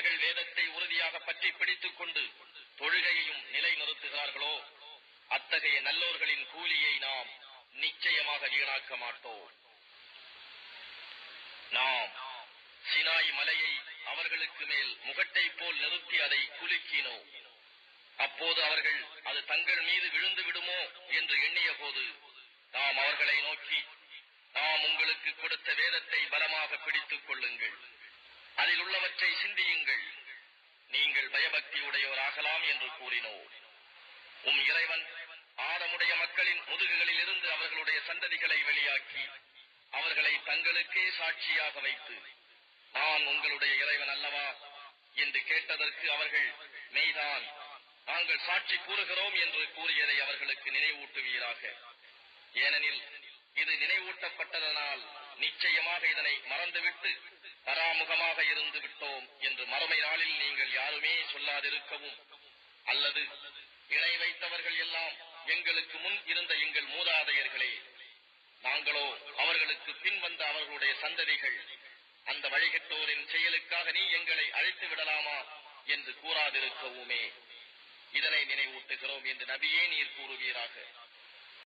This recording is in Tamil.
எவர்கள் வேதத்தை உறுதியாக பற்றி பிடித்துக் கொண்டு தொழுகையையும் நிலைநிறுத்துகிறார்களோ அத்தகைய நல்லோர்களின் கூலியை நாம் நிச்சயமாக வீணாக்க மாட்டோம். நாம் சினாய் மலையை அவர்களுக்கு மேல் முகட்டை போல் நிறுத்தி அதை குலுக்கினோம். அப்போது அவர்கள் அது தங்கள் மீது விழுந்து விடுமோ என்று எண்ணிய போது நாம் அவர்களை நோக்கி, நாம் உங்களுக்கு கொடுத்த வேதத்தை பலமாக பிடித்துக் கொள்ளுங்கள், அதில் உள்ளவற்றை சிந்தியுங்கள், நீங்கள் பயபக்தி உடையோராகலாம் என்று கூறினோம். உம் இறைவன் ஆதமுடைய மக்களின் முதுகுகளில் இருந்து அவர்களுடைய சந்ததிகளை வெளியாக்கி அவர்களை தங்களுக்கே சாட்சியாக வைத்து, நான் உங்களுடைய இறைவன் அல்லவா என்று கேட்டதற்கு அவர்கள், மெய்தான், நாங்கள் சாட்சி கூறுகிறோம் என்று கூறியதை அவர்களுக்கு நினைவூட்டுவீராக. ஏனெனில் இது நினைவூட்டப்பட்டதனால் நிச்சயமாக இதனை மறந்துவிட்டு பராமுகமாக இருந்து விட்டோம் என்று மறுமை நாளில் நீங்கள் யாருமே சொல்லாதிருக்கவும், அல்லது இணை வைத்தவர்கள் எல்லாம் எங்களுக்கு முன் இருந்த எங்கள் மூதாதையர்களே, நாங்களோ அவர்களுக்கு பின் வந்த அவர்களுடைய சந்ததிகள், அந்த வழிகட்டோரின் செயலுக்காக நீ எங்களை அழைத்து விடலாமா என்று கூறாதிருக்கவுமே இதனை நினைவூட்டுகிறோம் என்று நபியே நீர் கூறுவீராக.